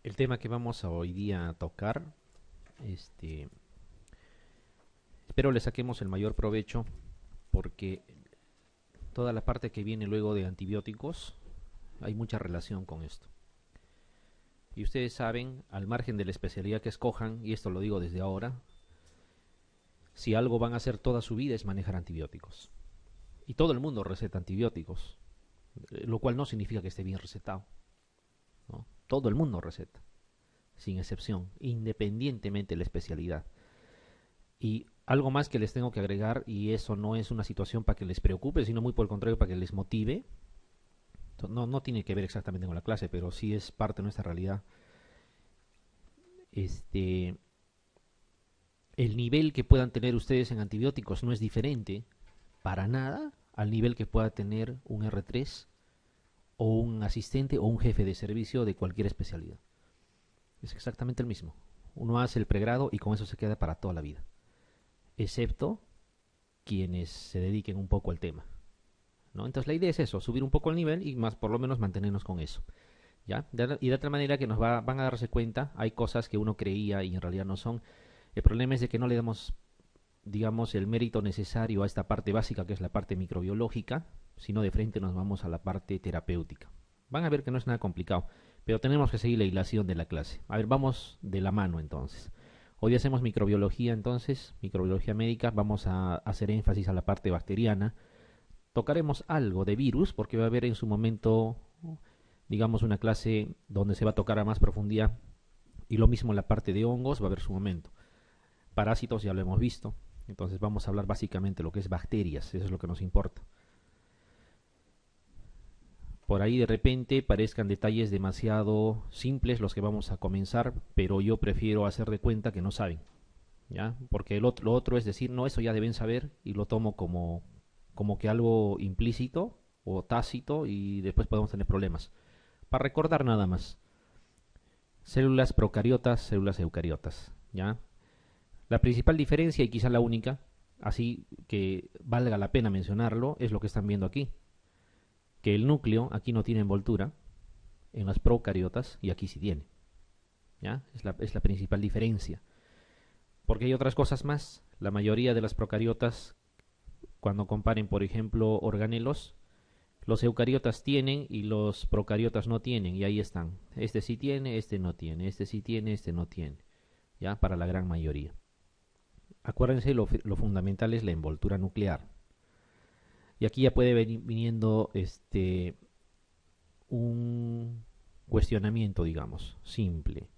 El tema que vamos a hoy día a tocar, este, espero le saquemos el mayor provecho porque toda la parte que viene luego de antibióticos hay mucha relación con esto. Y ustedes saben, al margen de la especialidad que escojan, y esto lo digo desde ahora, si algo van a hacer toda su vida es manejar antibióticos. Y todo el mundo receta antibióticos, lo cual no significa que esté bien recetado, ¿no? Todo el mundo receta, sin excepción, independientemente de la especialidad. Y algo más que les tengo que agregar, y eso no es una situación para que les preocupe, sino muy por el contrario para que les motive. No tiene que ver exactamente con la clase, pero sí es parte de nuestra realidad. Este, el nivel que puedan tener ustedes en antibióticos no es diferente para nada al nivel que pueda tener un R3 o un asistente o un jefe de servicio de cualquier especialidad. Es exactamente el mismo. Uno hace el pregrado y con eso se queda para toda la vida, excepto quienes se dediquen un poco al tema, ¿no? Entonces la idea es eso, subir un poco el nivel y más por lo menos mantenernos con eso, ¿ya? Y de otra manera que van a darse cuenta, hay cosas que uno creía y en realidad no son. El problema es de que no le damos, digamos, el mérito necesario a esta parte básica que es la parte microbiológica, sino de frente nos vamos a la parte terapéutica. Van a ver que no es nada complicado, pero tenemos que seguir la hilación de la clase. A ver, vamos de la mano entonces. Hoy hacemos microbiología entonces, microbiología médica, vamos a hacer énfasis a la parte bacteriana. Tocaremos algo de virus porque va a haber en su momento, digamos, una clase donde se va a tocar a más profundidad y lo mismo en la parte de hongos va a haber su momento. Parásitos ya lo hemos visto, entonces vamos a hablar básicamente de lo que es bacterias, eso es lo que nos importa. Por ahí de repente parezcan detalles demasiado simples los que vamos a comenzar, pero yo prefiero hacer de cuenta que no saben, ¿ya? Porque lo otro es decir, no, eso ya deben saber y lo tomo como que algo implícito o tácito y después podemos tener problemas. Para recordar nada más, células procariotas, células eucariotas, ¿ya? La principal diferencia y quizá la única, así que valga la pena mencionarlo, es lo que están viendo aquí, que el núcleo aquí no tiene envoltura en las procariotas y aquí sí tiene, ¿ya? Es la principal diferencia. Porque hay otras cosas más. La mayoría de las procariotas, cuando comparen, por ejemplo, organelos, los eucariotas tienen y los procariotas no tienen, y ahí están. Este sí tiene, este no tiene, este sí tiene, este no tiene, ¿ya? Para la gran mayoría. Acuérdense, lo fundamental es la envoltura nuclear. Y aquí ya puede venir viniendo un cuestionamiento, digamos, simple.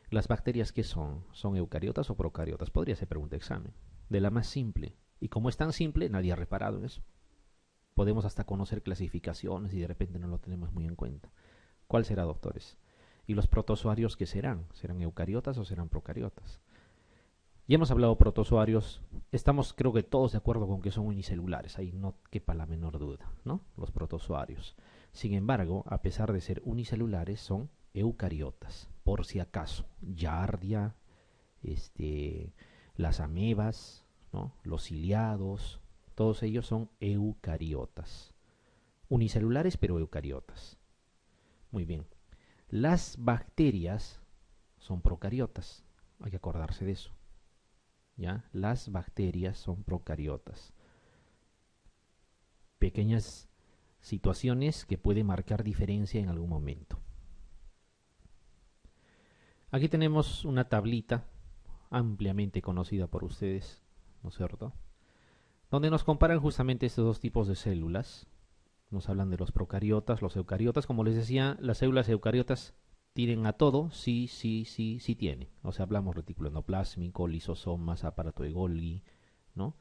¿Las bacterias qué son? ¿Son eucariotas o procariotas? Podría ser pregunta de examen. De la más simple. Y como es tan simple, nadie ha reparado en eso. Podemos hasta conocer clasificaciones y de repente no lo tenemos muy en cuenta. ¿Cuál será, doctores? ¿Y los protozoarios qué serán? ¿Serán eucariotas o serán procariotas? Ya hemos hablado de protozoarios. Estamos, creo que todos de acuerdo con que son unicelulares. Ahí no quepa la menor duda, ¿no? Los protozoarios. Sin embargo, a pesar de ser unicelulares, son eucariotas. Por si acaso. Giardia, este, las amebas, ¿no? Los ciliados, todos ellos son eucariotas. Unicelulares, pero eucariotas. Muy bien. Las bacterias son procariotas. Hay que acordarse de eso. ¿Ya? Las bacterias son procariotas. Pequeñas situaciones que pueden marcar diferencia en algún momento. Aquí tenemos una tablita ampliamente conocida por ustedes, ¿no es cierto? Donde nos comparan justamente estos dos tipos de células. Nos hablan de los procariotas, los eucariotas. Como les decía, las células eucariotas tienen a todo, sí tienen. O sea, hablamos retículo endoplásmico, lisosomas, aparato de Golgi, ¿no?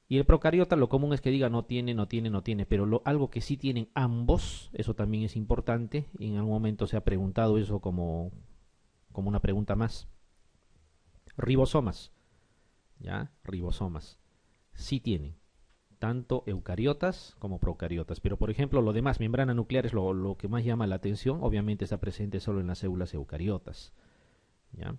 Y el procariota lo común es que diga no tiene, no tiene, no tiene, pero algo que sí tienen ambos, eso también es importante. Y en algún momento se ha preguntado eso como una pregunta más. Ribosomas, ¿ya? Ribosomas. Sí tienen, tanto eucariotas como procariotas. Pero, por ejemplo, lo demás, membrana nuclear es lo que más llama la atención. Obviamente está presente solo en las células eucariotas, ¿ya?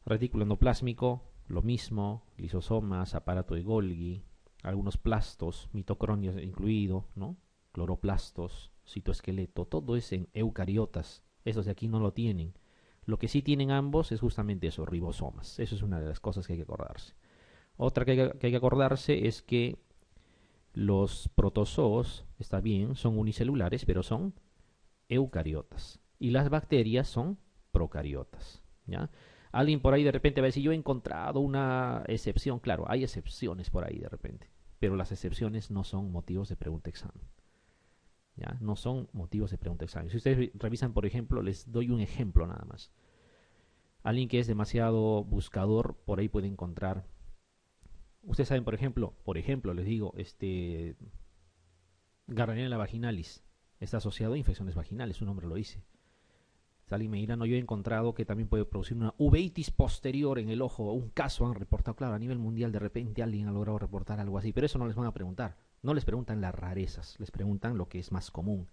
Retículo endoplásmico, lo mismo, lisosomas, aparato de Golgi, algunos plastos, mitocondrias incluido, ¿no? Cloroplastos, citoesqueleto, todo es en eucariotas. Esos de aquí no lo tienen. Lo que sí tienen ambos es justamente eso, ribosomas. Eso es una de las cosas que hay que acordarse. Otra que hay que acordarse es que los protozoos, está bien, son unicelulares, pero son eucariotas. Y las bacterias son procariotas. ¿Ya? Alguien por ahí de repente va a decir, yo he encontrado una excepción. Claro, hay excepciones por ahí de repente. Pero las excepciones no son motivos de pregunta-examen. ¿Ya? No son motivos de pregunta-examen. Si ustedes revisan, por ejemplo, les doy un ejemplo nada más. Alguien que es demasiado buscador, por ahí puede encontrar. Ustedes saben, por ejemplo, les digo, Gardnerella vaginalis está asociado a infecciones vaginales, su nombre lo dice. Alguien me dirá, no, yo he encontrado que también puede producir una uveitis posterior en el ojo. Un caso han reportado, claro, a nivel mundial de repente alguien ha logrado reportar algo así, pero eso no les van a preguntar. No les preguntan las rarezas, les preguntan lo que es más común.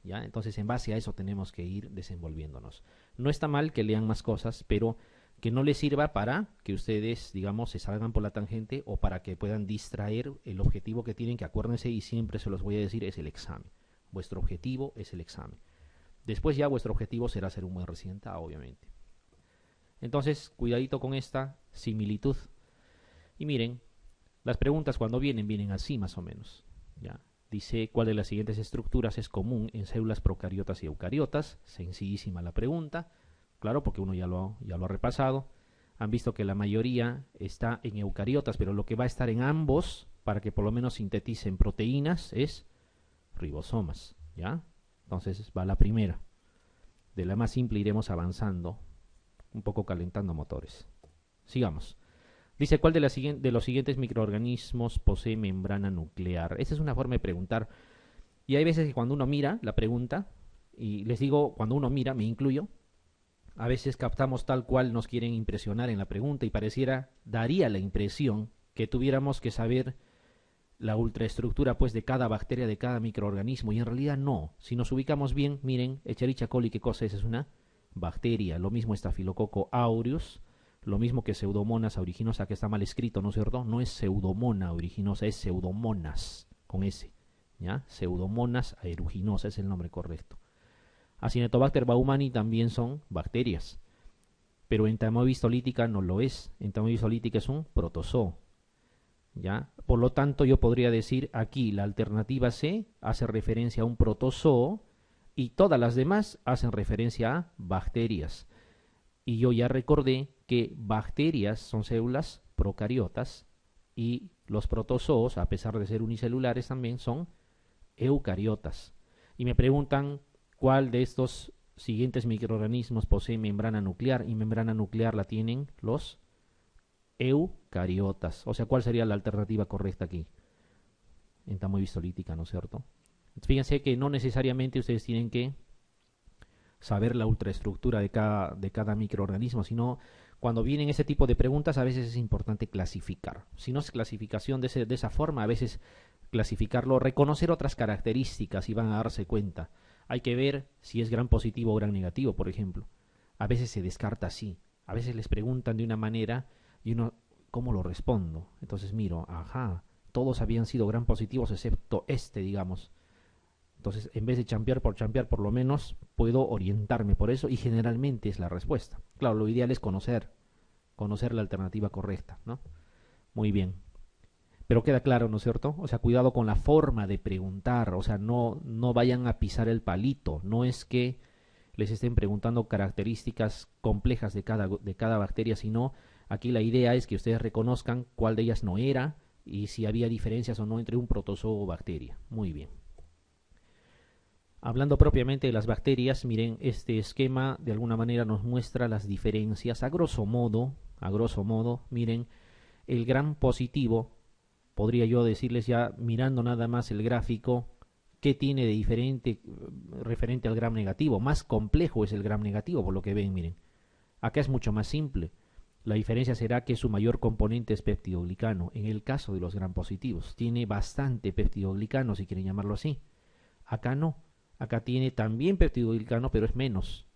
¿Ya? Entonces, en base a eso tenemos que ir desenvolviéndonos. No está mal que lean más cosas, pero que no les sirva para que ustedes, digamos, se salgan por la tangente o para que puedan distraer el objetivo que tienen, que acuérdense, y siempre se los voy a decir, es el examen. Vuestro objetivo es el examen. Después ya vuestro objetivo será ser un buen residente, obviamente. Entonces, cuidadito con esta similitud. Y miren, las preguntas cuando vienen así más o menos. ¿Ya? Dice, ¿cuál de las siguientes estructuras es común en células procariotas y eucariotas? Sencillísima la pregunta. Claro, porque uno ya lo ha repasado. Han visto que la mayoría está en eucariotas, pero lo que va a estar en ambos, para que por lo menos sinteticen proteínas, es ribosomas. ¿Ya? Entonces va la primera. De la más simple iremos avanzando, un poco calentando motores. Sigamos. Dice, ¿cuál de los siguientes microorganismos posee membrana nuclear? Esa es una forma de preguntar. Y hay veces que cuando uno mira la pregunta, y les digo, cuando uno mira, me incluyo, a veces captamos tal cual nos quieren impresionar en la pregunta y daría la impresión que tuviéramos que saber la ultraestructura pues de cada bacteria, de cada microorganismo, y en realidad no. Si nos ubicamos bien, miren, Escherichia coli, ¿qué cosa es? Es una bacteria. Lo mismo Staphylococcus aureus, lo mismo que Pseudomonas aeruginosa, que está mal escrito, ¿no es cierto? No es Pseudomona aeruginosa, es Pseudomonas, con S, ¿ya? Pseudomonas aeruginosa es el nombre correcto. Acinetobacter baumani también son bacterias, pero Entamoeba stolítica no lo es. Entamoeba stolítica es un protozoo. ¿Ya? Por lo tanto, yo podría decir aquí la alternativa C hace referencia a un protozoo y todas las demás hacen referencia a bacterias. Y yo ya recordé que bacterias son células procariotas y los protozoos, a pesar de ser unicelulares, también son eucariotas. Y me preguntan cuál de estos siguientes microorganismos posee membrana nuclear, y membrana nuclear la tienen los eucariotas. O sea, ¿cuál sería la alternativa correcta aquí? Entamoeba stolítica, ¿no es cierto? Fíjense que no necesariamente ustedes tienen que saber la ultraestructura de cada microorganismo, sino cuando vienen ese tipo de preguntas a veces es importante clasificar. Si no es clasificación de esa forma, a veces clasificarlo, reconocer otras características y van a darse cuenta. Hay que ver si es gram positivo o gram negativo, por ejemplo. A veces se descarta así. A veces les preguntan de una manera y uno, ¿cómo lo respondo? Entonces miro, ajá, todos habían sido gram positivos excepto digamos. Entonces, en vez de champear, por lo menos puedo orientarme por eso y generalmente es la respuesta. Claro, lo ideal es conocer la alternativa correcta, ¿no? Muy bien. Pero queda claro, ¿no es cierto? O sea, cuidado con la forma de preguntar, o sea, no vayan a pisar el palito. No es que les estén preguntando características complejas de cada bacteria, sino aquí la idea es que ustedes reconozcan cuál de ellas no era y si había diferencias o no entre un protozoo o bacteria. Muy bien. Hablando propiamente de las bacterias, miren, este esquema de alguna manera nos muestra las diferencias. A grosso modo, miren, el gram positivo, podría yo decirles ya mirando nada más el gráfico, ¿qué tiene de diferente referente al gram negativo? Más complejo es el gram negativo, por lo que ven, miren. Acá es mucho más simple. La diferencia será que su mayor componente es peptidoglicano. En el caso de los gram positivos, tiene bastante peptidoglicano, si quieren llamarlo así. Acá no. Acá tiene también peptidoglicano, pero es menos.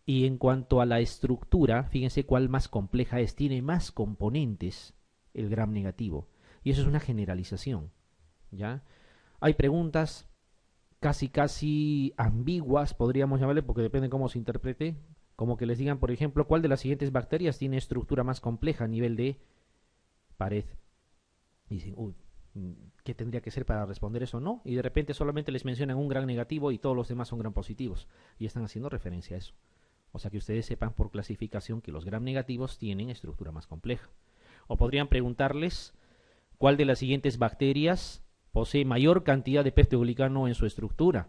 Y en cuanto a la estructura, fíjense cuál más compleja es. Tiene más componentes el gram negativo. Y eso es una generalización, ¿ya? Hay preguntas casi ambiguas, podríamos llamarle, porque depende de cómo se interprete. Como que les digan, por ejemplo, cuál de las siguientes bacterias tiene estructura más compleja a nivel de pared. Y dicen, uy, ¿qué tendría que ser para responder eso? No. Y de repente solamente les mencionan un gran negativo y todos los demás son gran positivos. Y están haciendo referencia a eso. O sea que ustedes sepan por clasificación que los gram negativos tienen estructura más compleja. O podrían preguntarles cuál de las siguientes bacterias posee mayor cantidad de peptidoglicano en su estructura.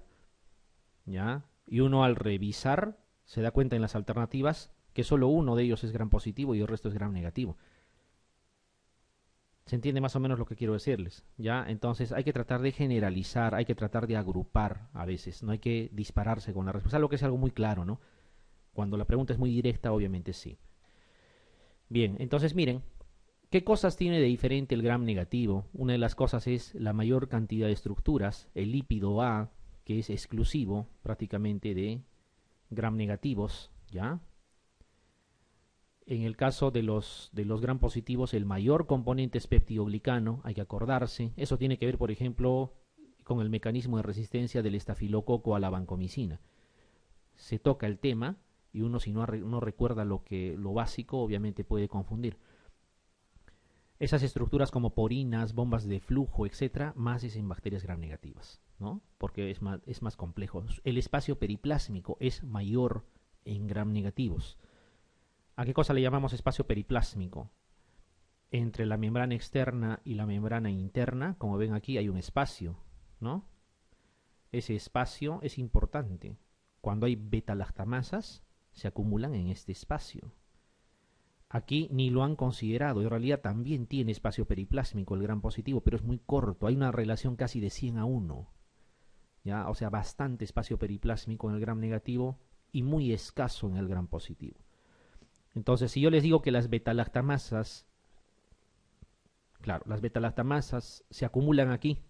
¿Ya? Y uno al revisar se da cuenta en las alternativas que solo uno de ellos es gram positivo y el resto es gram negativo. ¿Se entiende más o menos lo que quiero decirles? ¿Ya? Entonces hay que tratar de generalizar, hay que tratar de agrupar a veces, no hay que dispararse con la respuesta, lo que es algo muy claro, ¿no? Cuando la pregunta es muy directa, obviamente sí. Bien, entonces miren, ¿qué cosas tiene de diferente el gram negativo? Una de las cosas es la mayor cantidad de estructuras, el lípido A, que es exclusivo prácticamente de gram negativos, ¿ya? En el caso de los gram positivos, el mayor componente es peptidoglicano, hay que acordarse. Eso tiene que ver, por ejemplo, con el mecanismo de resistencia del estafilococo a la vancomicina. Se toca el tema y uno si no recuerda lo básico, obviamente puede confundir. Esas estructuras como porinas, bombas de flujo, etcétera, más es en bacterias gram negativas, ¿no? Porque es más complejo. El espacio periplásmico es mayor en gram negativos. ¿A qué cosa le llamamos espacio periplásmico? Entre la membrana externa y la membrana interna, como ven aquí, hay un espacio, ¿no? Ese espacio es importante. Cuando hay beta-lactamasas, se acumulan en este espacio. Aquí ni lo han considerado. En realidad también tiene espacio periplásmico el gram positivo, pero es muy corto. Hay una relación casi de 100:1. ¿Ya? O sea, bastante espacio periplásmico en el gram negativo y muy escaso en el gram positivo. Entonces, si yo les digo que las beta-lactamasas, claro, las beta-lactamasas se acumulan aquí,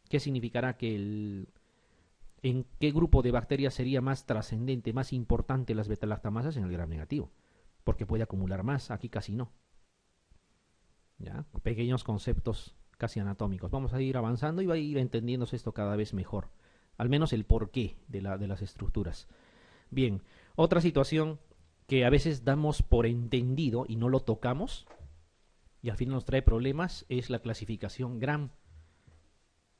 ¿qué significará que en qué grupo de bacterias sería más trascendente, más importante las beta-lactamasas? En el gram negativo, porque puede acumular más, aquí casi no. ¿Ya? Pequeños conceptos casi anatómicos. Vamos a ir avanzando y va a ir entendiéndose esto cada vez mejor, al menos el porqué de las estructuras. Bien, otra situación que a veces damos por entendido y no lo tocamos y al final nos trae problemas es la clasificación gram.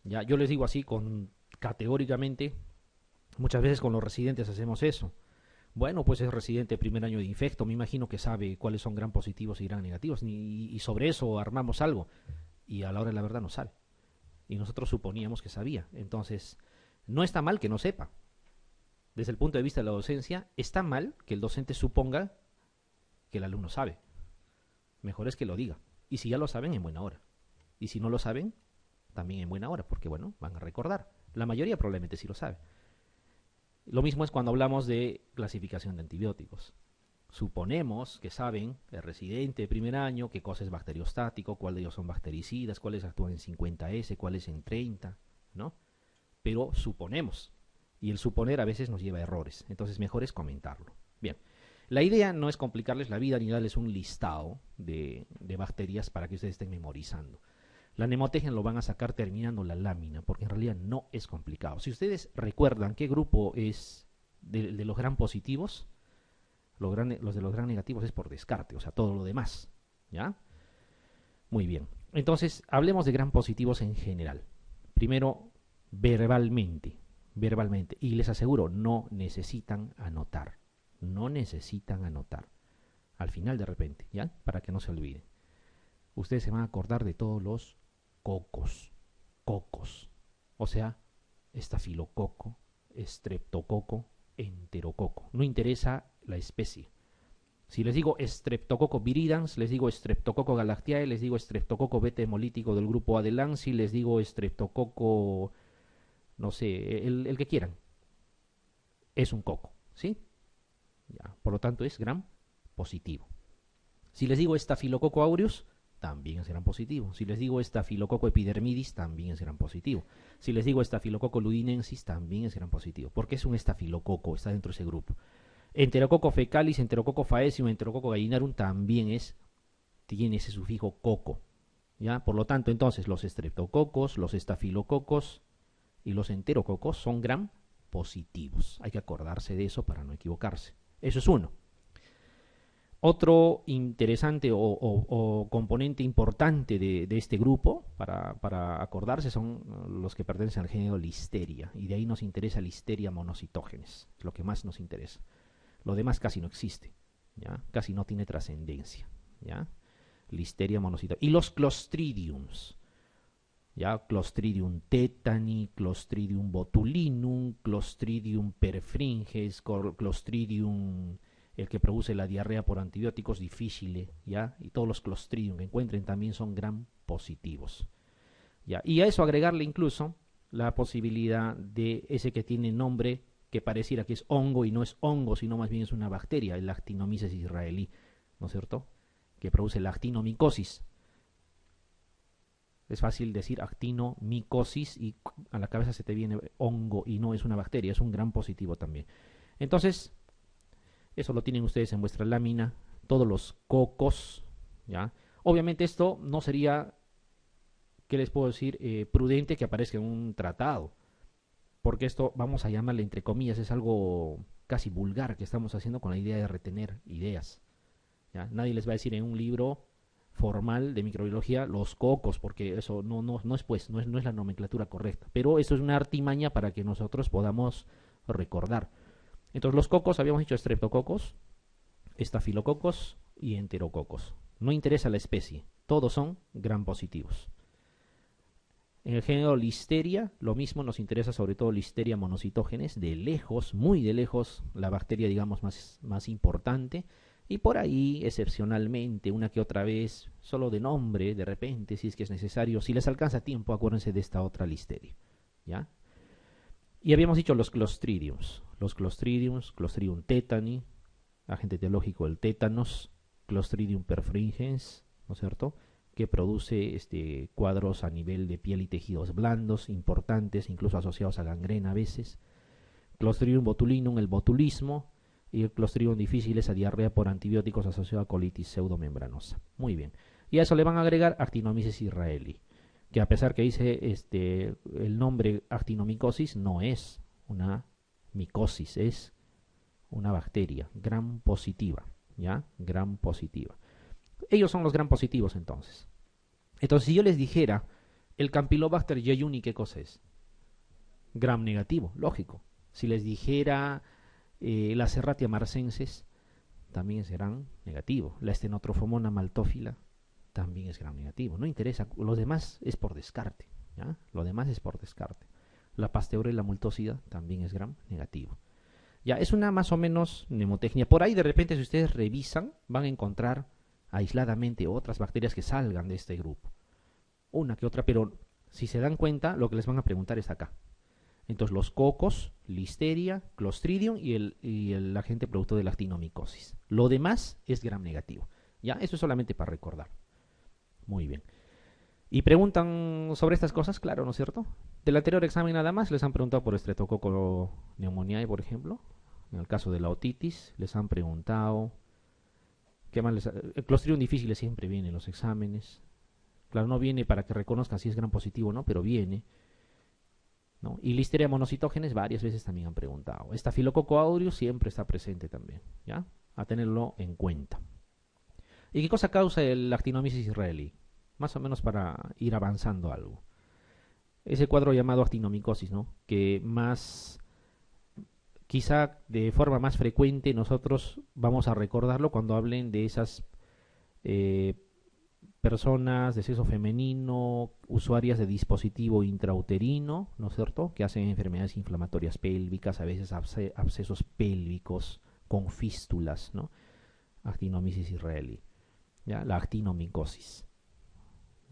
Ya, yo les digo así categóricamente, muchas veces con los residentes hacemos eso. Bueno, pues es residente primer año de infecto, me imagino que sabe cuáles son gram positivos y gram negativos y sobre eso armamos algo y a la hora de la verdad no sabe. Y nosotros suponíamos que sabía. Entonces, no está mal que no sepa. Desde el punto de vista de la docencia, está mal que el docente suponga que el alumno sabe. Mejor es que lo diga. Y si ya lo saben, en buena hora. Y si no lo saben, también en buena hora, porque bueno, van a recordar. La mayoría probablemente sí lo sabe. Lo mismo es cuando hablamos de clasificación de antibióticos. Suponemos que saben, el residente de primer año, qué cosa es bacteriostático, cuáles de ellos son bactericidas, cuáles actúan en 50S, cuáles en 30, ¿no? Pero suponemos. Y el suponer a veces nos lleva a errores. Entonces mejor es comentarlo. Bien, la idea no es complicarles la vida ni darles un listado de bacterias para que ustedes estén memorizando. La mnemotecnia lo van a sacar terminando la lámina, porque en realidad no es complicado. Si ustedes recuerdan qué grupo es de los gram positivos, los de los gram negativos es por descarte, o sea, todo lo demás. ¿Ya? Muy bien. Entonces, hablemos de gram positivos en general. Primero, verbalmente. Y les aseguro, no necesitan anotar. No necesitan anotar. Al final de repente, ¿ya? Para que no se olviden. Ustedes se van a acordar de todos los cocos. O sea, estafilococo, estreptococo, enterococo. No interesa la especie. Si les digo Streptococcus viridans, les digo Streptococcus galactiae, les digo Streptococcus beta hemolítico del grupo A de Lanzi, les digo Streptococcus, no sé, el que quieran. Es un coco, ¿sí? Ya, por lo tanto es gram positivo. Si les digo Staphylococcus aureus, también es gram positivo. Si les digo Staphylococcus epidermidis, también es gram positivo. Si les digo Staphylococcus ludinensis, también es gram positivo. Porque es un estafilococo, está dentro de ese grupo. Enterococo fecalis, Enterococo faecium, Enterococo gallinarum también tiene ese sufijo coco. ¿Ya? Por lo tanto, entonces, los estreptococos, los estafilococos y los enterococos son gram positivos. Hay que acordarse de eso para no equivocarse. Eso es uno. Otro interesante o componente importante de este grupo, para acordarse, son los que pertenecen al género Listeria. Y de ahí nos interesa Listeria monocitógenes, lo que más nos interesa. Lo demás casi no existe, ¿ya? Casi no tiene trascendencia, ¿ya? Listeria monocitógenes. Y los Clostridiums, ¿ya? Clostridium tetani, Clostridium botulinum, Clostridium perfringens, Clostridium, el que produce la diarrea por antibióticos difícil, ¿ya? Y todos los Clostridium que encuentren también son gram positivos, ¿ya? Y a eso agregarle incluso la posibilidad de ese que tiene nombre que pareciera que es hongo y no es hongo, sino más bien es una bacteria, el Actinomyces israelí, ¿no es cierto? Que produce la actinomicosis. Es fácil decir actinomicosis y a la cabeza se te viene hongo y no es una bacteria, es un gram positivo también. Entonces, eso lo tienen ustedes en vuestra lámina, todos los cocos, ¿ya? Obviamente esto no sería, ¿qué les puedo decir? Prudente que aparezca en un tratado, porque esto, vamos a llamarle entre comillas, es algo casi vulgar que estamos haciendo con la idea de retener ideas, ¿ya? Nadie les va a decir en un libro formal de microbiología los cocos, porque eso no es pues, no es la nomenclatura correcta, pero eso es una artimaña para que nosotros podamos recordar. Entonces los cocos, habíamos dicho estreptococos, estafilococos y enterococos. No interesa la especie, todos son gram positivos. En el género Listeria, lo mismo, nos interesa sobre todo Listeria monocitógenes, de lejos, muy de lejos, la bacteria, digamos, más importante, y por ahí, excepcionalmente, una que otra vez, solo de nombre, de repente, si es que es necesario, si les alcanza tiempo, acuérdense de esta otra Listeria, ¿ya? Y habíamos dicho los Clostridiums, Clostridium tetani, agente etiológico del tétanos, Clostridium perfringens, ¿no es cierto?, que produce cuadros a nivel de piel y tejidos blandos, importantes, incluso asociados a gangrena a veces. Clostridium botulinum, el botulismo, y el Clostridium difficile, esa diarrea por antibióticos asociada a colitis pseudomembranosa. Muy bien. Y a eso le van a agregar Actinomyces israelí, que a pesar que dice el nombre actinomicosis, no es una micosis, es una bacteria gram positiva, ¿ya? Gram positiva. Ellos son los gram positivos entonces. Entonces, si yo les dijera el Campylobacter jejuni, ¿qué cosa es? Gram negativo, lógico. Si les dijera la Serratia marcensis, también es gram negativo. La Stenotrophomonas maltófila también es gram negativo. No interesa, los demás es por descarte, ¿ya? Lo demás es por descarte. La Pasteurella multócida también es gram negativo. Ya, es una más o menos mnemotecnia. Por ahí de repente, si ustedes revisan, van a encontrar aisladamente otras bacterias que salgan de este grupo. Una que otra, pero si se dan cuenta, lo que les van a preguntar es acá. Entonces, los cocos, Listeria, Clostridium y el agente producto de la actinomicosis. Lo demás es gram negativo. Ya, eso es solamente para recordar. Muy bien. ¿Y preguntan sobre estas cosas? Claro, ¿no es cierto? Del anterior examen nada más les han preguntado por Streptococcus pneumoniae, por ejemplo. En el caso de la otitis, les han preguntado. ¿Qué más el Clostridium difficile siempre viene en los exámenes. Claro, no viene para que reconozcan si es gram positivo o no, pero viene, ¿no? Y Listeria monocitógenes varias veces también han preguntado. Staphylococcus aureus siempre está presente también, ¿ya? A tenerlo en cuenta. ¿Y qué cosa causa el Actinomyces israelí? Más o menos para ir avanzando algo. Ese cuadro llamado actinomicosis, ¿no? Que más, quizá de forma más frecuente, nosotros vamos a recordarlo cuando hablen de esas personas de sexo femenino, usuarias de dispositivo intrauterino, ¿no es cierto?, que hacen enfermedades inflamatorias pélvicas, a veces abscesos pélvicos con fístulas, ¿no? Actinomyces israelí, ¿ya? La actinomicosis,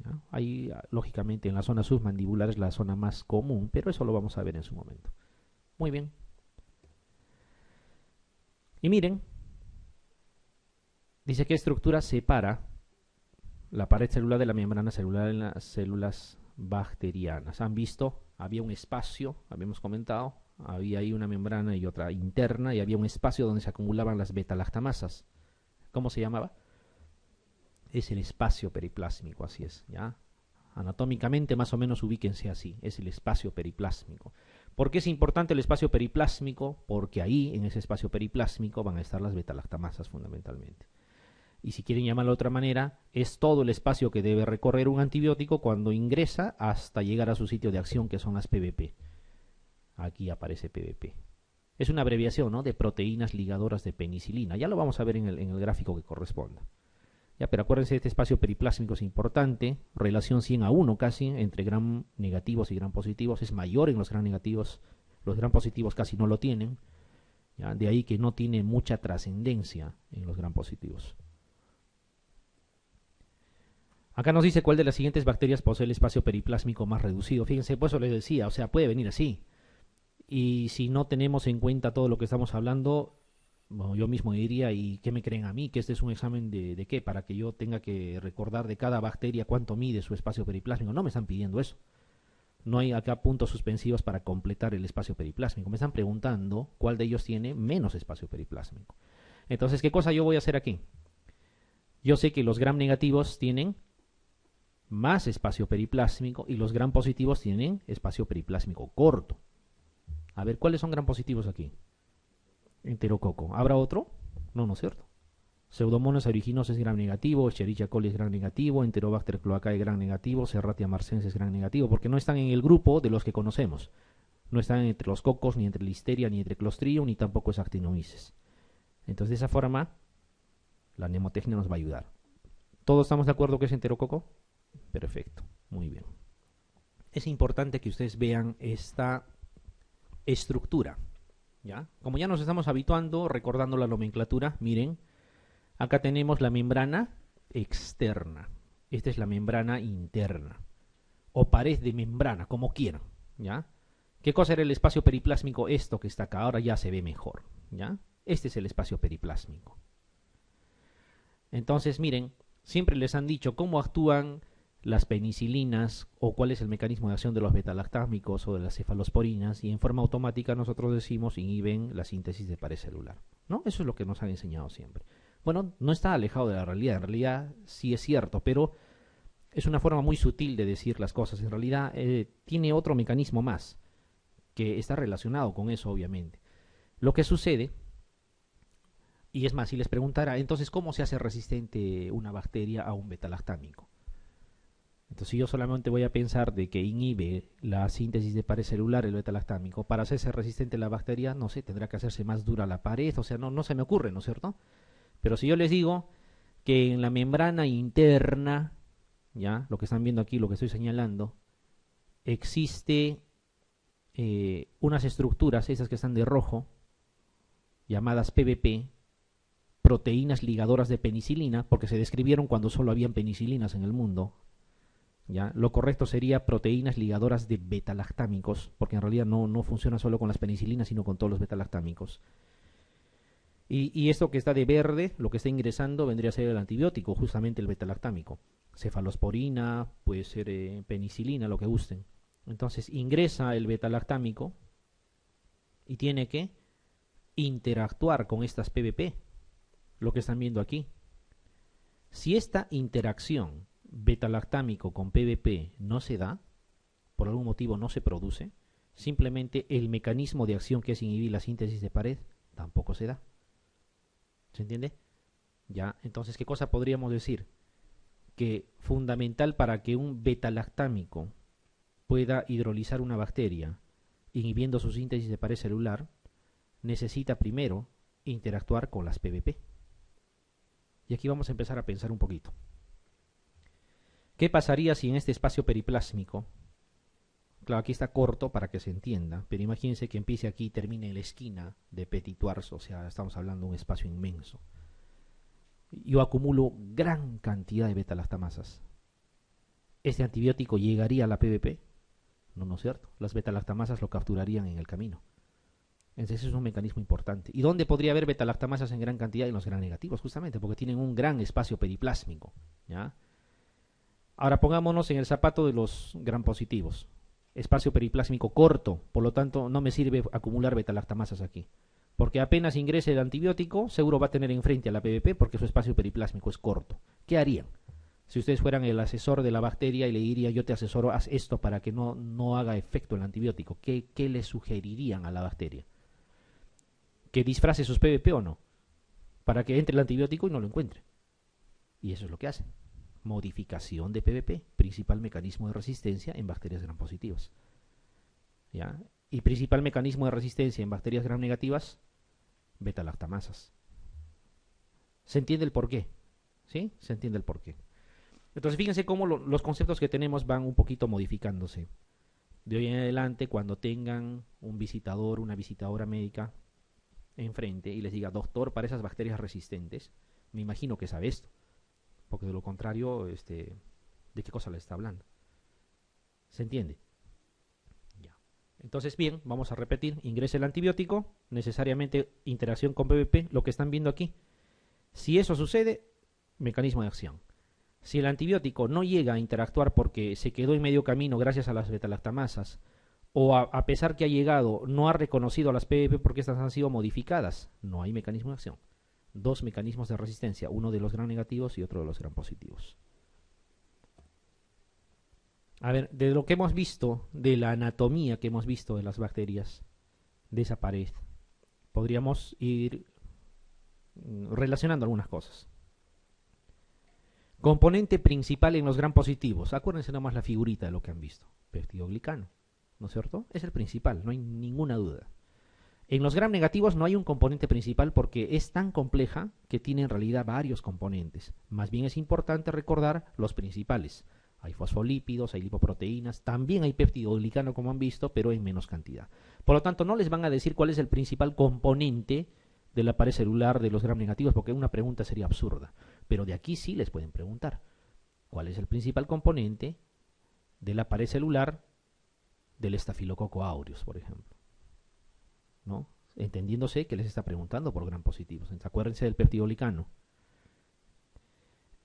¿ya? Ahí, lógicamente, en la zona submandibular es la zona más común, pero eso lo vamos a ver en su momento. Muy bien. Y miren, dice qué estructura separa la pared celular de la membrana celular en las células bacterianas. ¿Han visto? Había un espacio, habíamos comentado, había ahí una membrana y otra interna, y había un espacio donde se acumulaban las beta-lactamasas. ¿Cómo se llamaba? Es el espacio periplásmico, así es, ¿ya? Anatómicamente más o menos ubíquense así, es el espacio periplásmico. ¿Por qué es importante el espacio periplásmico? Porque ahí, en ese espacio periplásmico, van a estar las beta-lactamasas fundamentalmente. Y si quieren llamarlo de otra manera, es todo el espacio que debe recorrer un antibiótico cuando ingresa hasta llegar a su sitio de acción, que son las PBP. Aquí aparece PBP. Es una abreviación, ¿no?, de proteínas ligadoras de penicilina. Ya lo vamos a ver en el gráfico que corresponda. Ya, pero acuérdense, este espacio periplásmico es importante, relación 100:1 casi, entre gram negativos y gram positivos, es mayor en los gram negativos, los gram positivos casi no lo tienen, ¿ya? De ahí que no tiene mucha trascendencia en los gram positivos. Acá nos dice cuál de las siguientes bacterias posee el espacio periplásmico más reducido. Fíjense, pues eso les decía, o sea, puede venir así. Y si no tenemos en cuenta todo lo que estamos hablando, bueno, yo mismo diría, ¿y qué me creen a mí? ¿Que este es un examen de qué? Para que yo tenga que recordar de cada bacteria cuánto mide su espacio periplásmico. No me están pidiendo eso. No hay acá puntos suspensivos para completar el espacio periplásmico. Me están preguntando cuál de ellos tiene menos espacio periplásmico. Entonces, ¿qué cosa yo voy a hacer aquí? Yo sé que los gram negativos tienen más espacio periplásmico y los gram positivos tienen espacio periplásmico corto. A ver, ¿cuáles son gram positivos aquí? Enterococo. ¿Habrá otro? No, ¿no es cierto? Pseudomonas aeruginosa es gram negativo, Escherichia coli es gram negativo, Enterobacter cloacae es gram negativo, Serratia marcescens es gram negativo, porque no están en el grupo de los que conocemos. No están entre los cocos, ni entre Listeria, ni entre Clostridium, ni tampoco es Actinomyces. Entonces, de esa forma, la mnemotecnia nos va a ayudar. ¿Todos estamos de acuerdo que es enterococo? Perfecto, muy bien. Es importante que ustedes vean esta estructura, ¿ya? Como ya nos estamos habituando, recordando la nomenclatura, miren, acá tenemos la membrana externa. Esta es la membrana interna, o pared de membrana, como quieran, ¿ya? ¿Qué cosa era el espacio periplásmico? Esto que está acá, ahora ya se ve mejor, ¿ya? Este es el espacio periplásmico. Entonces, miren, siempre les han dicho cómo actúan las penicilinas o cuál es el mecanismo de acción de los betalactámicos o de las cefalosporinas, y en forma automática nosotros decimos inhiben la síntesis de pared celular, ¿no? Eso es lo que nos han enseñado siempre. Bueno, no está alejado de la realidad, en realidad sí es cierto, pero es una forma muy sutil de decir las cosas. En realidad tiene otro mecanismo más que está relacionado con eso, obviamente. Lo que sucede, y es más, si les preguntara, entonces, ¿cómo se hace resistente una bacteria a un betalactámico? Entonces yo solamente voy a pensar de que inhibe la síntesis de pared celular el betalactámico. Para hacerse resistente la bacteria, no sé, tendrá que hacerse más dura la pared, o sea, no se me ocurre, ¿no es cierto? Pero si yo les digo que en la membrana interna, ya, lo que están viendo aquí, lo que estoy señalando, existe unas estructuras, esas que están de rojo, llamadas PBP, proteínas ligadoras de penicilina, porque se describieron cuando solo habían penicilinas en el mundo. ¿Ya? Lo correcto sería proteínas ligadoras de betalactámicos, porque en realidad no funciona solo con las penicilinas, sino con todos los betalactámicos. Y esto que está de verde, lo que está ingresando vendría a ser el antibiótico, justamente el betalactámico. Cefalosporina, puede ser penicilina, lo que gusten. Entonces ingresa el betalactámico y tiene que interactuar con estas PBP, lo que están viendo aquí. Si esta interacción betalactámico con PBP no se da, por algún motivo no se produce, simplemente el mecanismo de acción que es inhibir la síntesis de pared tampoco se da. ¿Se entiende? Ya, entonces, ¿qué cosa podríamos decir? Que fundamental para que un betalactámico pueda hidrolizar una bacteria inhibiendo su síntesis de pared celular, necesita primero interactuar con las PBP. Y aquí vamos a empezar a pensar un poquito. ¿Qué pasaría si en este espacio periplásmico, claro, aquí está corto para que se entienda, pero imagínense que empiece aquí y termine en la esquina de Petit-Thouars, o sea, estamos hablando de un espacio inmenso. Yo acumulo gran cantidad de betalactamasas. ¿Este antibiótico llegaría a la PBP? No es cierto. Las betalactamasas lo capturarían en el camino. Entonces es un mecanismo importante. ¿Y dónde podría haber betalactamasas en gran cantidad? En los gram negativos, justamente, porque tienen un gran espacio periplásmico, ¿ya? Ahora pongámonos en el zapato de los gram positivos. Espacio periplásmico corto, por lo tanto no me sirve acumular betalactamasas aquí. Porque apenas ingrese el antibiótico, seguro va a tener enfrente a la PBP porque su espacio periplásmico es corto. ¿Qué harían? Si ustedes fueran el asesor de la bacteria y le diría yo te asesoro, haz esto para que no haga efecto el antibiótico, ¿qué le sugerirían a la bacteria? ¿Que disfrace sus PVP o no? Para que entre el antibiótico y no lo encuentre. Y eso es lo que hacen. Modificación de PVP, principal mecanismo de resistencia en bacterias gram positivas. ¿Ya? Y principal mecanismo de resistencia en bacterias gram negativas, beta-lactamasas. ¿Se entiende el porqué? ¿Sí? Se entiende el porqué. Entonces fíjense cómo los conceptos que tenemos van un poquito modificándose. De hoy en adelante, cuando tengan un visitador, una visitadora médica enfrente y les diga, doctor, para esas bacterias resistentes, me imagino que sabe esto. Porque de lo contrario, ¿de qué cosa le está hablando? ¿Se entiende? Ya. Entonces, bien, vamos a repetir. Ingresa el antibiótico, necesariamente interacción con PVP, lo que están viendo aquí. Si eso sucede, mecanismo de acción. Si el antibiótico no llega a interactuar porque se quedó en medio camino gracias a las beta-lactamasas, o a pesar que ha llegado, no ha reconocido a las PVP porque estas han sido modificadas, no hay mecanismo de acción. Dos mecanismos de resistencia, uno de los gram negativos y otro de los gram positivos. A ver, de lo que hemos visto, de la anatomía que hemos visto de las bacterias, de esa pared, podríamos ir relacionando algunas cosas. Componente principal en los gram positivos. Acuérdense nomás la figurita de lo que han visto. Peptidoglicano, ¿no es cierto? Es el principal, no hay ninguna duda. En los gram negativos no hay un componente principal porque es tan compleja que tiene en realidad varios componentes. Más bien es importante recordar los principales. Hay fosfolípidos, hay lipoproteínas, también hay peptidoglicano como han visto, pero en menos cantidad. Por lo tanto, no les van a decir cuál es el principal componente de la pared celular de los gram negativos porque una pregunta sería absurda. Pero de aquí sí les pueden preguntar cuál es el principal componente de la pared celular del estafilococo aureus, por ejemplo. ¿No? Entendiéndose que les está preguntando por gram positivos. Entonces, acuérdense del peptidoglicano.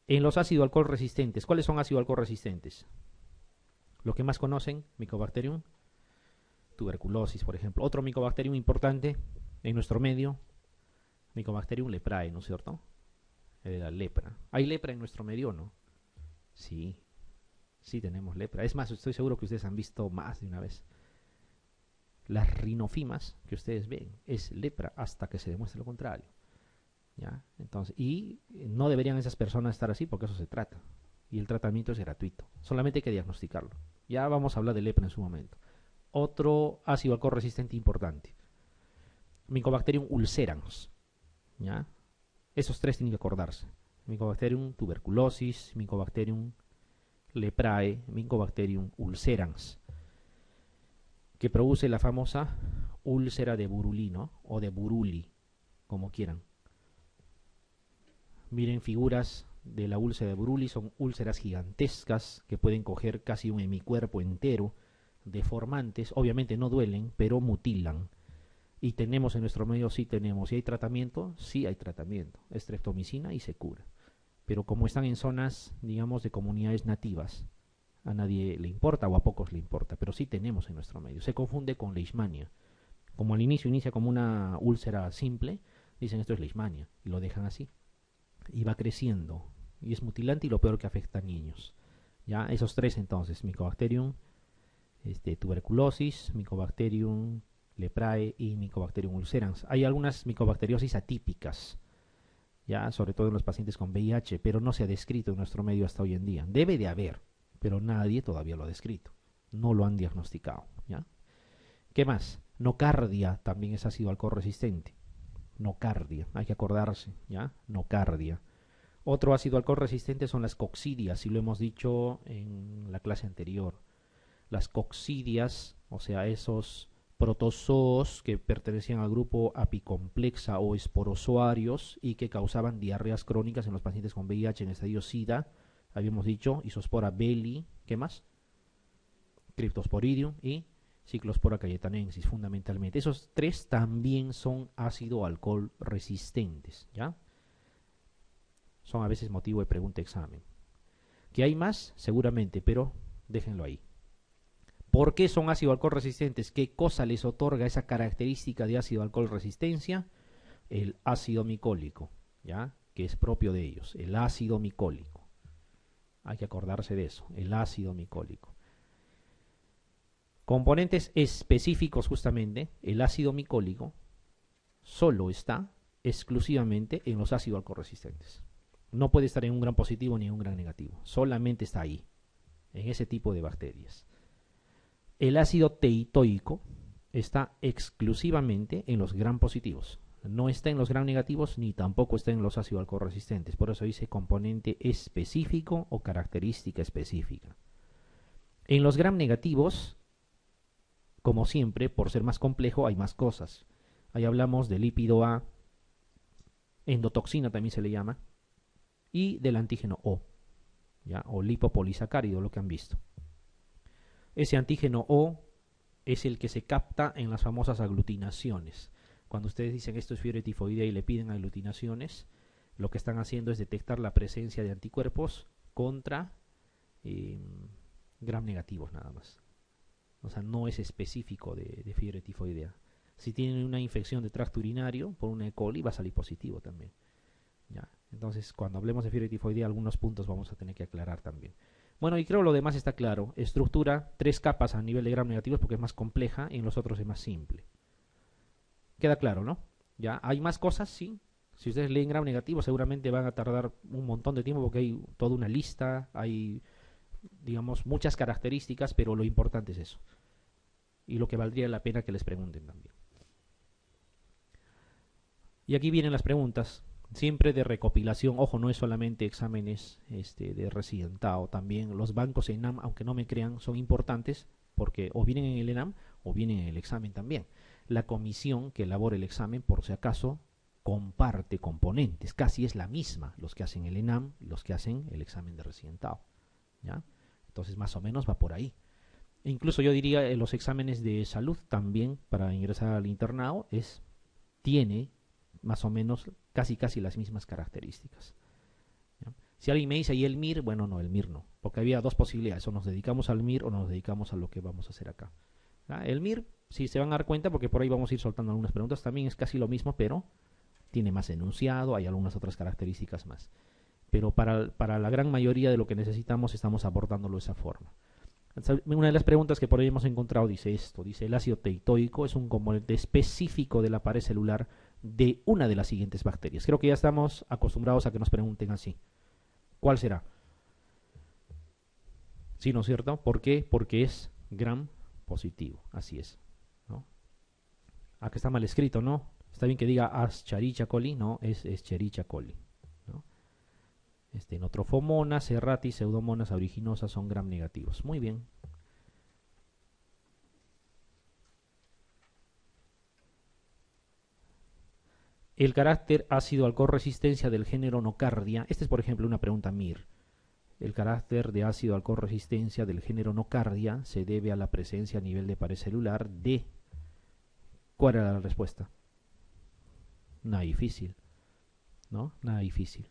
En los ácido alcohol resistentes, ¿cuáles son ácido alcohol resistentes? Los que más conocen, Mycobacterium tuberculosis, por ejemplo. Otro Mycobacterium importante en nuestro medio, Mycobacterium leprae, ¿no es cierto? La lepra. ¿Hay lepra en nuestro medio o no? Sí, sí tenemos lepra. Es más, estoy seguro que ustedes han visto más de una vez. Las rinofimas que ustedes ven es lepra hasta que se demuestre lo contrario. ¿Ya? Entonces, y no deberían esas personas estar así porque eso se trata. Y el tratamiento es gratuito. Solamente hay que diagnosticarlo. Ya vamos a hablar de lepra en su momento. Otro ácido alcohol resistente importante. Mycobacterium ulcerans. ¿Ya? Esos tres tienen que acordarse. Mycobacterium tuberculosis, Mycobacterium leprae, Mycobacterium ulcerans, que produce la famosa úlcera de Buruli, ¿no? O de Buruli, como quieran. Miren figuras de la úlcera de Buruli, son úlceras gigantescas que pueden coger casi un hemicuerpo entero, deformantes, obviamente no duelen, pero mutilan. Y tenemos en nuestro medio, sí tenemos. ¿Y hay tratamiento? Sí hay tratamiento. Streptomicina y se cura. Pero como están en zonas, digamos, de comunidades nativas, a nadie le importa o a pocos le importa, pero sí tenemos en nuestro medio. Se confunde con leishmania. Como al inicio inicia como una úlcera simple, dicen esto es leishmania y lo dejan así. Y va creciendo y es mutilante y lo peor que afecta a niños. Ya, esos tres entonces, Mycobacterium tuberculosis, Mycobacterium leprae y Mycobacterium ulcerans. Hay algunas micobacteriosis atípicas, ya, sobre todo en los pacientes con VIH, pero no se ha descrito en nuestro medio hasta hoy en día. Debe de haber, pero nadie todavía lo ha descrito. No lo han diagnosticado, ¿ya? ¿Qué más? Nocardia también es ácido alcohol resistente. Nocardia, hay que acordarse, ¿ya? Nocardia. Otro ácido alcohol resistente son las coccidias, y lo hemos dicho en la clase anterior. Las coccidias, o sea, esos protozoos que pertenecían al grupo apicomplexa o esporozoarios y que causaban diarreas crónicas en los pacientes con VIH en estadio SIDA, habíamos dicho, Isospora belli, ¿qué más? Cryptosporidium y Cyclospora cayetanensis, fundamentalmente. Esos tres también son ácido alcohol resistentes, ¿ya? Son a veces motivo de pregunta examen. ¿Qué hay más? Seguramente, pero déjenlo ahí. ¿Por qué son ácido alcohol resistentes? ¿Qué cosa les otorga esa característica de ácido alcohol resistencia? El ácido micólico, ¿ya? Que es propio de ellos, el ácido micólico. Hay que acordarse de eso, el ácido micólico. Componentes específicos justamente, el ácido micólico solo está exclusivamente en los ácidos alcoholresistentes. No puede estar en un gran positivo ni en un gran negativo, solamente está ahí, en ese tipo de bacterias. El ácido teitoico está exclusivamente en los gram positivos. No está en los gram negativos ni tampoco está en los ácidos alcoholresistentes. Por eso dice componente específico o característica específica. En los gram negativos, como siempre, por ser más complejo, hay más cosas. Ahí hablamos del lípido A, endotoxina también se le llama, y del antígeno O, ¿ya? O lipopolisacárido, lo que han visto. Ese antígeno O es el que se capta en las famosas aglutinaciones. Cuando ustedes dicen esto es fiebre tifoidea y le piden aglutinaciones, lo que están haciendo es detectar la presencia de anticuerpos contra gram negativos nada más. O sea, no es específico de fiebre tifoidea. Si tienen una infección de tracto urinario por una E. coli, va a salir positivo también. ¿Ya? Entonces, cuando hablemos de fiebre tifoidea, algunos puntos vamos a tener que aclarar también. Bueno, y creo lo demás está claro. Estructura, 3 capas a nivel de gram negativos porque es más compleja y en los otros es más simple. Queda claro, ¿no? ¿Ya? ¿Hay más cosas? Sí. Si ustedes leen gram negativo, seguramente van a tardar un montón de tiempo porque hay toda una lista, hay, digamos, muchas características, pero lo importante es eso. Y lo que valdría la pena que les pregunten también. Y aquí vienen las preguntas, siempre de recopilación. Ojo, no es solamente exámenes de residentado, también los bancos ENAM, aunque no me crean, son importantes porque o vienen en el ENAM o vienen en el examen también. La comisión que elabora el examen, por si acaso, comparte componentes, casi es la misma, los que hacen el ENAM y los que hacen el examen de residentado, ¿ya? Entonces más o menos va por ahí. E incluso yo diría los exámenes de salud también para ingresar al internado tiene más o menos casi las mismas características, ¿ya? Si alguien me dice, ¿y el MIR? Bueno, no, el MIR no, porque había dos posibilidades, o nos dedicamos al MIR o nos dedicamos a lo que vamos a hacer acá, ¿ya? El MIR, si se van a dar cuenta, porque por ahí vamos a ir soltando algunas preguntas, también es casi lo mismo, pero tiene más enunciado, hay algunas otras características más. Pero para la gran mayoría de lo que necesitamos estamos abordándolo de esa forma. Una de las preguntas que por ahí hemos encontrado dice esto, dice el ácido teitoico es un componente específico de la pared celular de una de las siguientes bacterias. Creo que ya estamos acostumbrados a que nos pregunten así. ¿Cuál será? Sí, ¿no es cierto? ¿Por qué? Porque es gram positivo, así es, ¿no? Acá está mal escrito, ¿no? Está bien que diga Escherichia coli, no, es Escherichia coli, ¿no? Notrofomonas, serratis, pseudomonas aeriginosas son gram negativos. Muy bien. El carácter ácido-alcohol resistencia del género Nocardia. Esta es, por ejemplo, una pregunta MIR. El carácter de ácido-alcohol resistencia del género Nocardia se debe a la presencia a nivel de pared celular de... ¿Cuál era la respuesta? Nada difícil, ¿no? Nada difícil.